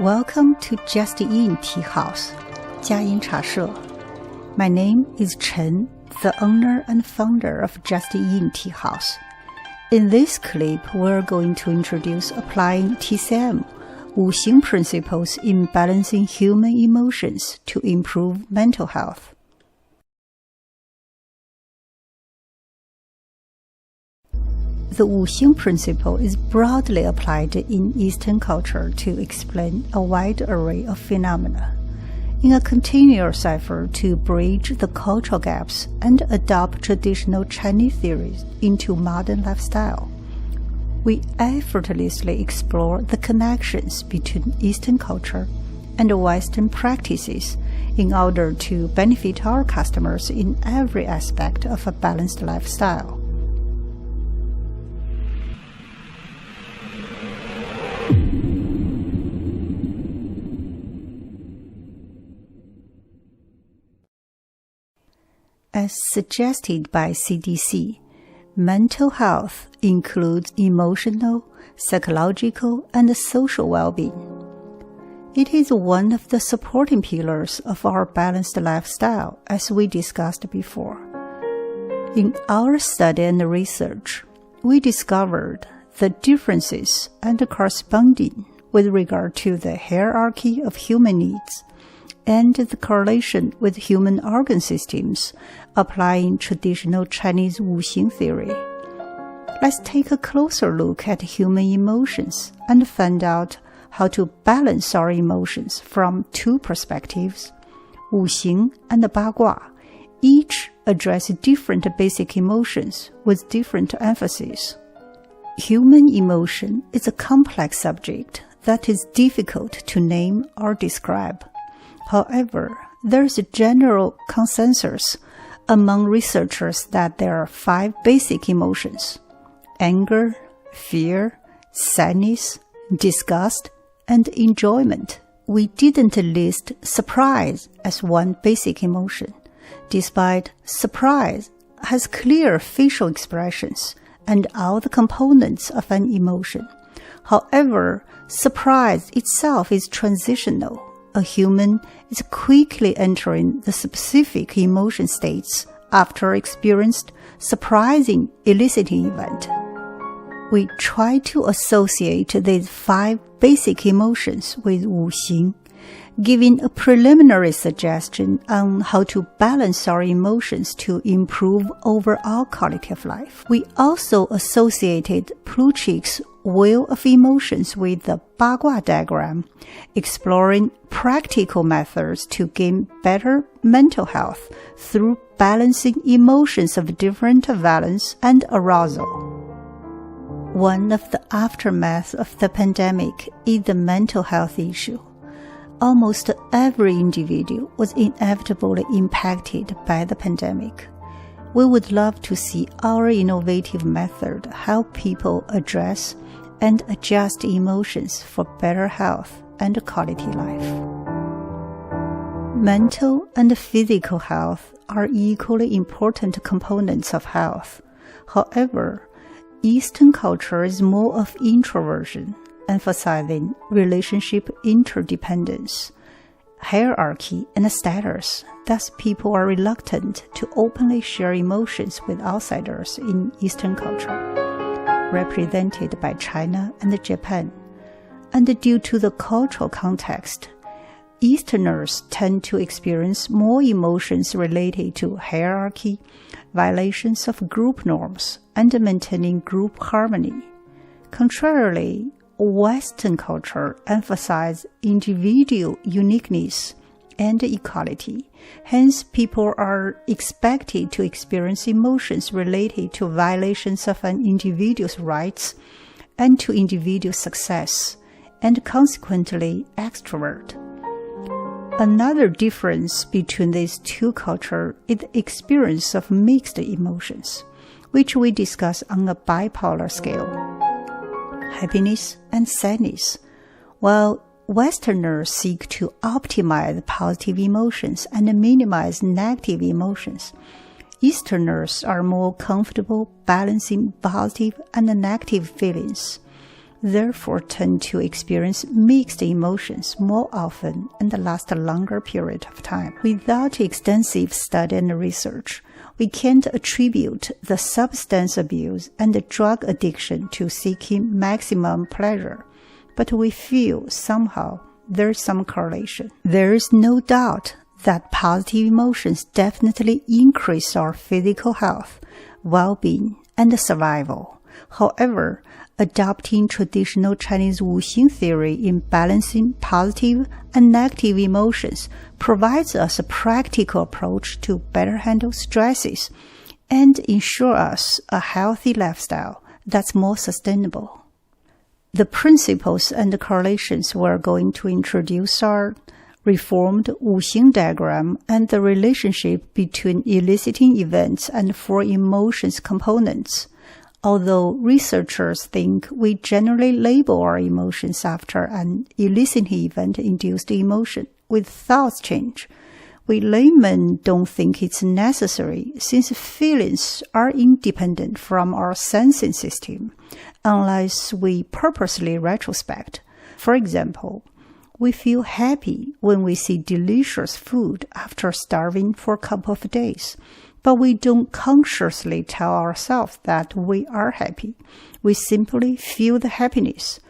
Welcome to Just Yin Tea House, 佳音茶社. My name is Chen, the owner and founder of Just Yin Tea House. In this clip, we're going to introduce applying TCM WuXing Principles in balancing human emotions to improve mental health. The WuXing principle is broadly applied in Eastern culture to explain a wide array of phenomena, in a continuous effort to bridge the cultural gaps and adopt traditional Chinese theories into modern lifestyle. We effortlessly explore the connections between Eastern culture and Western practices in order to benefit our customers in every aspect of a balanced lifestyle. As suggested by CDC, mental health includes emotional, psychological, and social well-being. It is one of the supporting pillars of our balanced lifestyle, as we discussed before. In our study and research, we discovered the differences and corresponding with regard to the hierarchy of human needs and the correlation with human organ systems applying traditional Chinese WuXing theory. Let's take a closer look at human emotions and find out how to balance our emotions from two perspectives. WuXing and Bagua each address different basic emotions with different emphasis. Human emotion is a complex subject that is difficult to name or describe. However, there is a general consensus among researchers that there are 5 basic emotions: anger, fear, sadness, disgust, and enjoyment. We didn't list surprise as one basic emotion, despite surprise has clear facial expressions and all the components of an emotion. However, surprise itself is transitional. A human is quickly entering the specific emotion states after experienced surprising eliciting event. We try to associate these 5 basic emotions with WuXing, giving a preliminary suggestion on how to balance our emotions to improve overall quality of life. We also associated Plutchik's wheel of emotions with the Bagua diagram, exploring practical methods to gain better mental health through balancing emotions of different valence and arousal. One of the aftermaths of the pandemic is the mental health issue. Almost every individual was inevitably impacted by the pandemic. We would love to see our innovative method help people address and adjust emotions for better health and quality life. Mental and physical health are equally important components of health. However, Eastern culture is more of introversion, emphasizing relationship interdependence, hierarchy, and status. Thus, people are reluctant to openly share emotions with outsiders in Eastern culture, represented by China and Japan. And due to the cultural context, Easterners tend to experience more emotions related to hierarchy, violations of group norms, and maintaining group harmony. Contrarily, Western culture emphasizes individual uniqueness and equality. Hence, people are expected to experience emotions related to violations of an individual's rights and to individual success, and consequently extrovert. Another difference between these two cultures is the experience of mixed emotions, which we discuss on a bipolar scale: happiness and sadness. While Westerners seek to optimize positive emotions and minimize negative emotions, Easterners are more comfortable balancing positive and negative feelings. therefore tend to experience mixed emotions more often and last a longer period of time. Without extensive study and research, we can't attribute the substance abuse and the drug addiction to seeking maximum pleasure, but we feel somehow there's some correlation. There is no doubt that positive emotions definitely increase our physical health, well-being, and survival. However, adopting traditional Chinese WuXing theory in balancing positive and negative emotions provides us a practical approach to better handle stresses and ensure us a healthy lifestyle that's more sustainable. The principles and correlations we're going to introduce are reformed WuXing diagram and the relationship between eliciting events and four emotions components. Although researchers think we generally label our emotions after an eliciting event-induced emotion with thoughts change, we laymen don't think it's necessary since feelings are independent from our sensing system unless we purposely retrospect. For example, we feel happy when we see delicious food after starving for a couple of days, but we don't consciously tell ourselves that we are happy. We simply feel the happiness.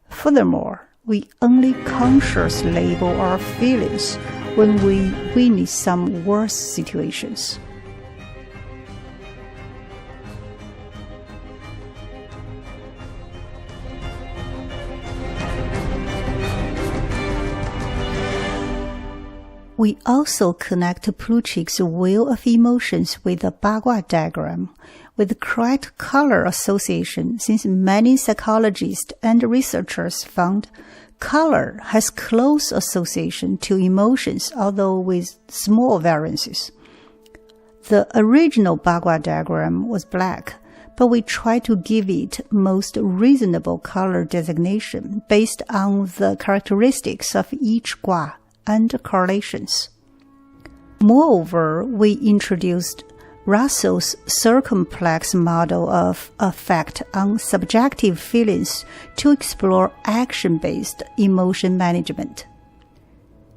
Furthermore, we only consciously label our feelings when we witness some worse situations. We also connect Plutchik's wheel of emotions with the Bagua diagram with the correct color association, since many psychologists and researchers found color has close association to emotions, although with small variances. The original Bagua diagram was black, but we try to give it most reasonable color designation based on the characteristics of each gua and correlations. Moreover, we introduced Russell's circumplex model of effect on subjective feelings to explore action-based emotion management.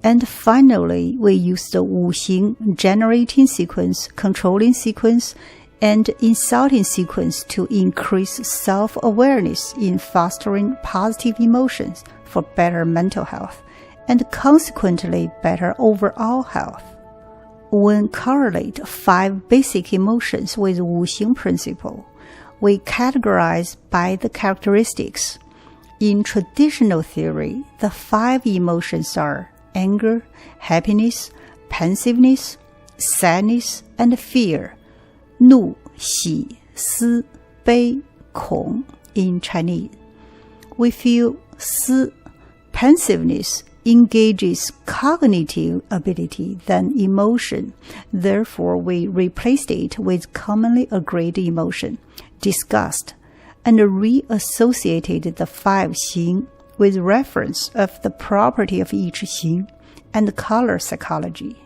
And finally, we used the WuXing generating sequence, controlling sequence, and insulting sequence to increase self-awareness in fostering positive emotions for better mental health and consequently better overall health. When correlate 5 basic emotions with WuXing principle, we categorize by the characteristics. In traditional theory, the 5 emotions are anger, happiness, pensiveness, sadness, and fear, 怒, 喜, 思, 悲, 恐 in Chinese. We feel 思, pensiveness, engages cognitive ability than emotion. Therefore, we replaced it with commonly agreed emotion, disgust, and reassociated the 5 xing with reference of the property of each xing and color psychology.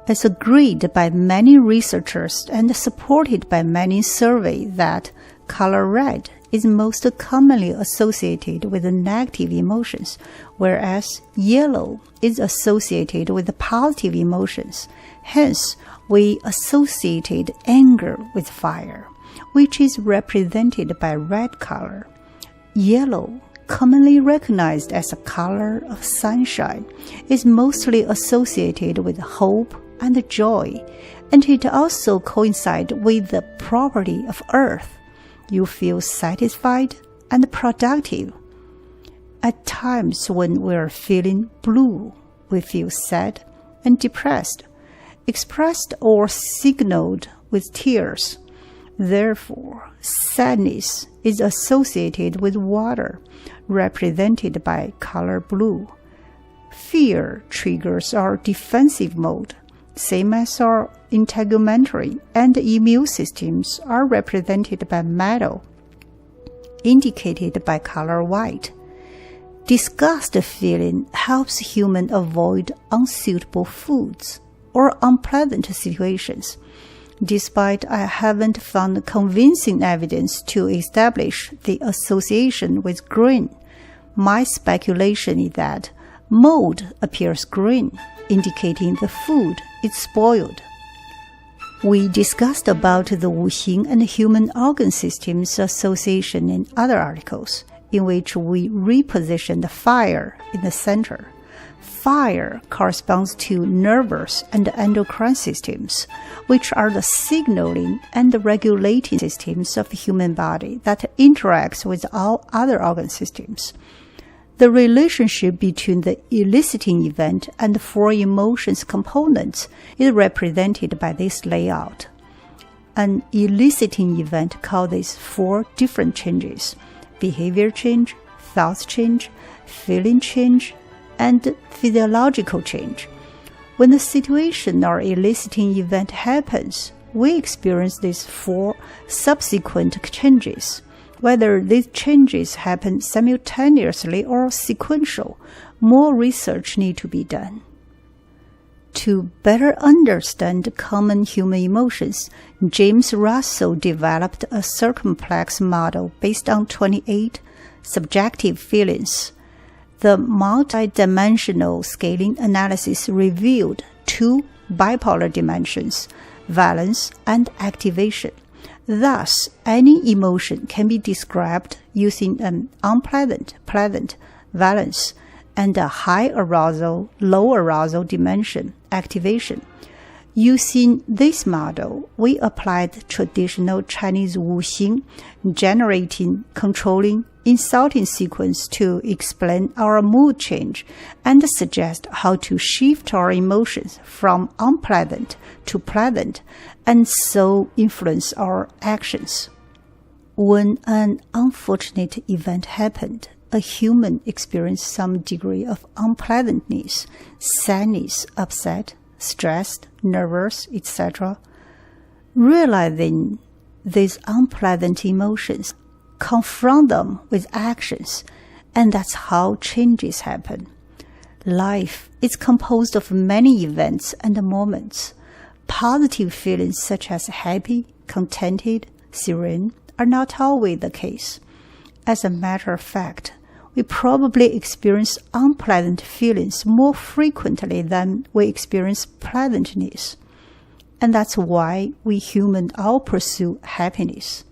As agreed by many researchers and supported by many surveys that color red is most commonly associated with negative emotions, whereas yellow is associated with positive emotions. Hence, we associated anger with fire, which is represented by red color. Yellow, commonly recognized as a color of sunshine, is mostly associated with hope and joy, and it also coincides with the property of earth. You feel satisfied and productive. At times when we are feeling blue, we feel sad and depressed, expressed or signaled with tears. Therefore, sadness is associated with water, represented by color blue. Fear triggers our defensive mode, same as our integumentary and immune systems are represented by metal, indicated by color white. Disgust feeling helps humans avoid unsuitable foods or unpleasant situations. Despite I haven't found convincing evidence to establish the association with green, my speculation is that mold appears green, indicating the food is spoiled. We discussed about the WuXing and human organ systems association in other articles, in which we repositioned fire in the center. Fire corresponds to nervous and endocrine systems, which are the signaling and the regulating systems of the human body that interacts with all other organ systems. The relationship between the eliciting event and the four emotions components is represented by this layout. An eliciting event causes four different changes: behavior change, thought change, feeling change, and physiological change. When the situation or eliciting event happens, we experience these four subsequent changes. Whether these changes happen simultaneously or sequential, more research needs to be done. To better understand common human emotions, James Russell developed a circumplex model based on 28 subjective feelings. The multidimensional scaling analysis revealed 2 bipolar dimensions, valence and activation. Thus, any emotion can be described using an unpleasant, pleasant, valence, and a high arousal, low arousal dimension, activation. Using this model, we applied traditional Chinese WuXing, generating, controlling, insulting sequence to explain our mood change and suggest how to shift our emotions from unpleasant to pleasant and so influence our actions. When an unfortunate event happened, a human experienced some degree of unpleasantness, sadness, upset, stressed, nervous, etc. Realizing these unpleasant emotions, confront them with actions, and that's how changes happen. Life is composed of many events and moments. Positive feelings such as happy, contented, serene are not always the case. As a matter of fact, we probably experience unpleasant feelings more frequently than we experience pleasantness. And that's why we humans all pursue happiness.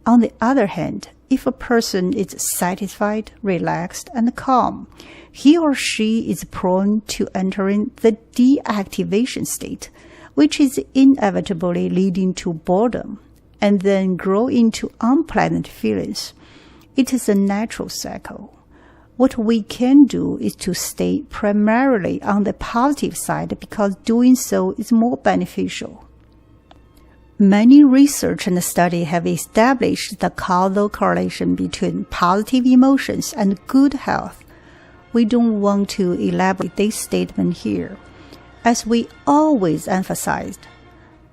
On the other hand, if a person is satisfied, relaxed, and calm, he or she is prone to entering the deactivation state, which is inevitably leading to boredom, and then grow into unpleasant feelings. It is a natural cycle. What we can do is to stay primarily on the positive side because doing so is more beneficial. Many research and study have established the causal correlation between positive emotions and good health. We don't want to elaborate this statement here. As we always emphasized,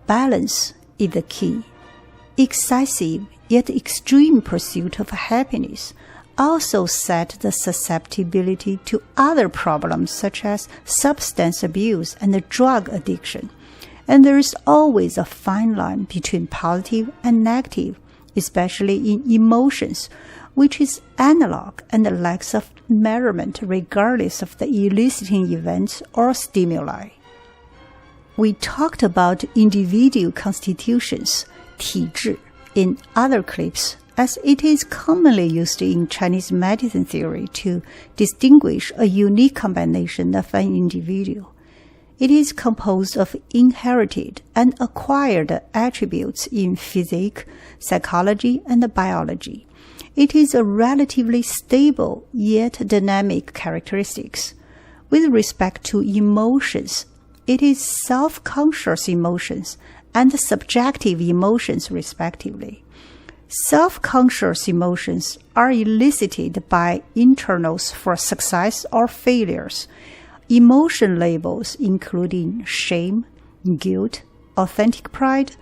balance is the key. Excessive yet extreme pursuit of happiness also set the susceptibility to other problems such as substance abuse and drug addiction. And there is always a fine line between positive and negative, especially in emotions, which is analog and lacks of measurement regardless of the eliciting events or stimuli. We talked about individual constitutions, 体质, in other clips, as it is commonly used in Chinese medicine theory to distinguish a unique combination of an individual. It is composed of inherited and acquired attributes in physics, psychology, and biology. It is a relatively stable yet dynamic characteristics. With respect to emotions, it is self-conscious emotions and subjective emotions respectively. Self-conscious emotions are elicited by internals for success or failures. Emotion labels including shame, guilt, authentic pride,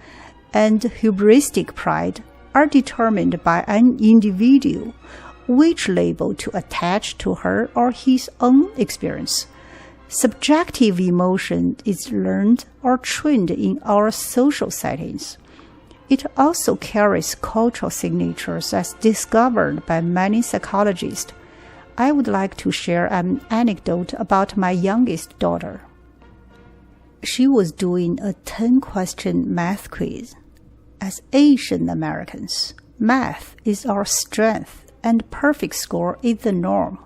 and hubristic pride are determined by an individual which label to attach to her or his own experience. Subjective emotion is learned or trained in our social settings. It also carries cultural signatures as discovered by many psychologists. I would like to share an anecdote about my youngest daughter. She was doing a 10-question math quiz. As Asian Americans, math is our strength and perfect score is the norm.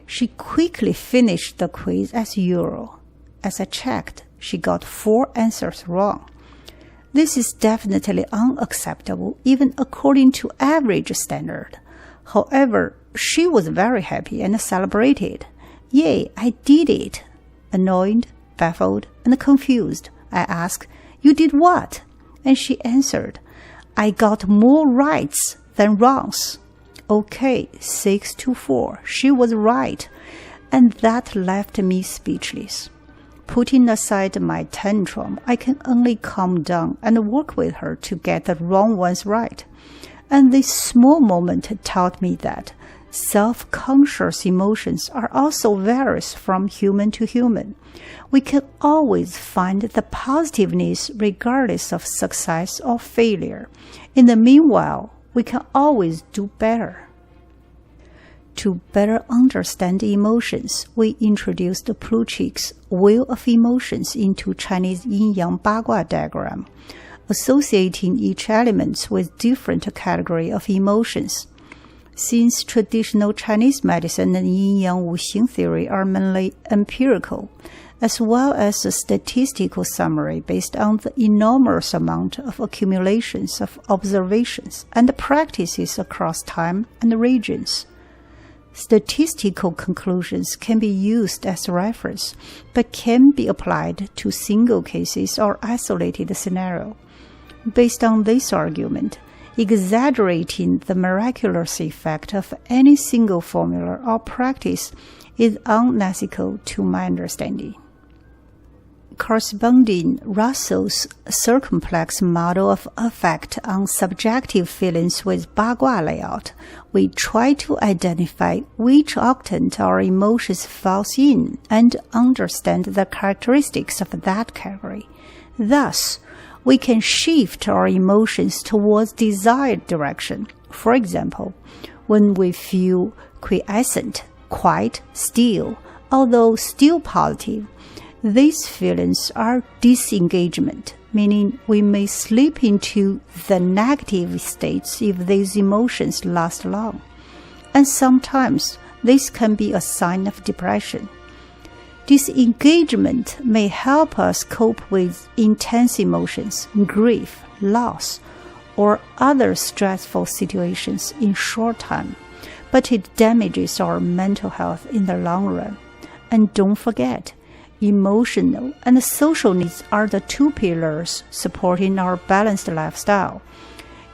She quickly finished the quiz as usual. As I checked, she got 4 answers wrong. This is definitely unacceptable, even according to average standard. However, she was very happy and celebrated. Yay, I did it! Annoyed, baffled, and confused, I asked, "You did what?" And she answered, "I got more rights than wrongs." Okay, 6-4, she was right, and that left me speechless. Putting aside my tantrum, I can only calm down and work with her to get the wrong ones right. And this small moment taught me that self-conscious emotions are also various from human to human. We can always find the positiveness regardless of success or failure. In the meanwhile, we can always do better. To better understand emotions, we introduced Plutchik's Wheel of Emotions into Chinese yin-yang bagua diagram, associating each element with different category of emotions. Since traditional Chinese medicine and yin-yang WuXing theory are mainly empirical, as well as a statistical summary based on the enormous amount of accumulations of observations and practices across time and regions. Statistical conclusions can be used as reference, but can be applied to single cases or isolated scenario. Based on this argument, exaggerating the miraculous effect of any single formula or practice is unethical to my understanding. Corresponding Russell's circumplex model of affect on subjective feelings with bagua layout, we try to identify which octant our emotions falls in and understand the characteristics of that category. Thus, we can shift our emotions towards desired direction. For example, when we feel quiescent, quiet, still, although still positive, these feelings are disengagement, meaning we may slip into the negative states if these emotions last long. And sometimes this can be a sign of depression. Disengagement may help us cope with intense emotions, grief, loss, or other stressful situations in short time, but it damages our mental health in the long run. And don't forget, emotional and social needs are the 2 pillars supporting our balanced lifestyle.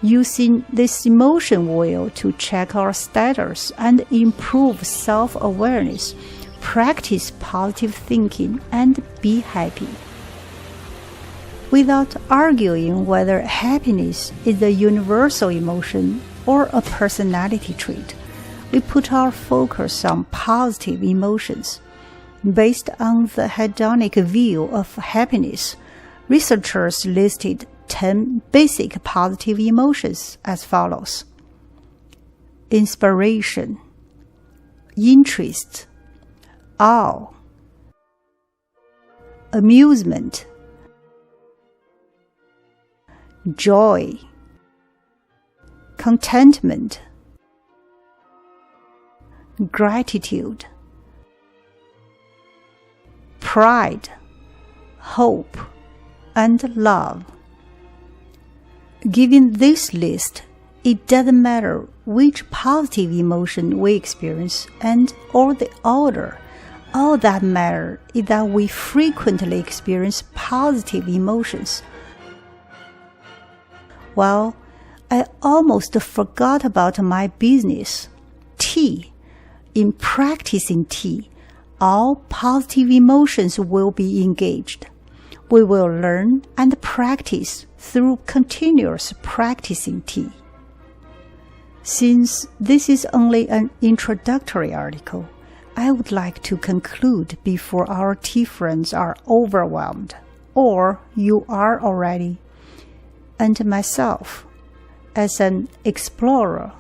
Using this emotion wheel to check our status and improve self-awareness, practice positive thinking, and be happy. Without arguing whether happiness is a universal emotion or a personality trait, we put our focus on positive emotions. Based on the hedonic view of happiness, researchers listed 10 basic positive emotions as follows: inspiration, interest, awe, amusement, joy, contentment, gratitude, pride, hope, and love. Given this list, it doesn't matter which positive emotion we experience and or the order. All that matters is that we frequently experience positive emotions. Well, I almost forgot about my business, tea. In practicing tea, all positive emotions will be engaged. We will learn and practice through continuous practicing tea. Since this is only an introductory article, I would like to conclude before our tea friends are overwhelmed, or you are already, and myself, as an explorer,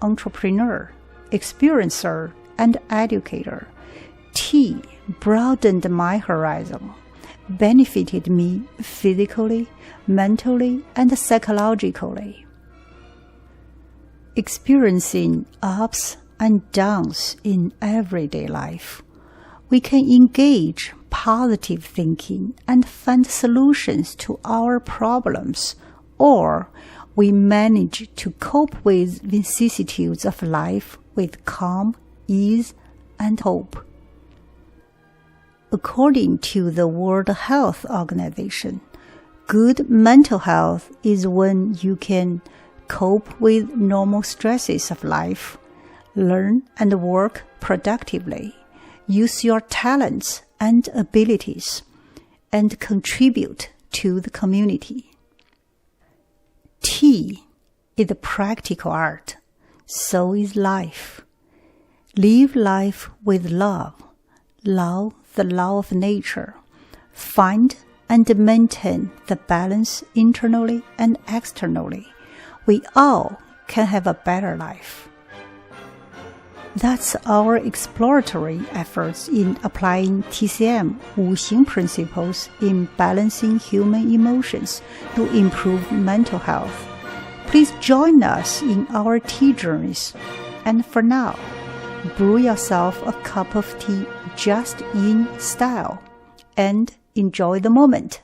entrepreneur, experiencer, and educator, tea broadened my horizon, benefited me physically, mentally, and psychologically. Experiencing ups and downs in everyday life, we can engage positive thinking and find solutions to our problems, or we manage to cope with vicissitudes of life with calm, ease, and hope. According to the World Health Organization, good mental health is when you can cope with normal stresses of life, learn and work productively, use your talents and abilities, and contribute to the community. Tea is a practical art, so is life. Live life with love, love the law of nature, find and maintain the balance internally and externally. We all can have a better life. That's our exploratory efforts in applying TCM WuXing Principles in balancing human emotions to improve mental health. Please join us in our tea journeys. And for now, brew yourself a cup of tea just in style and enjoy the moment.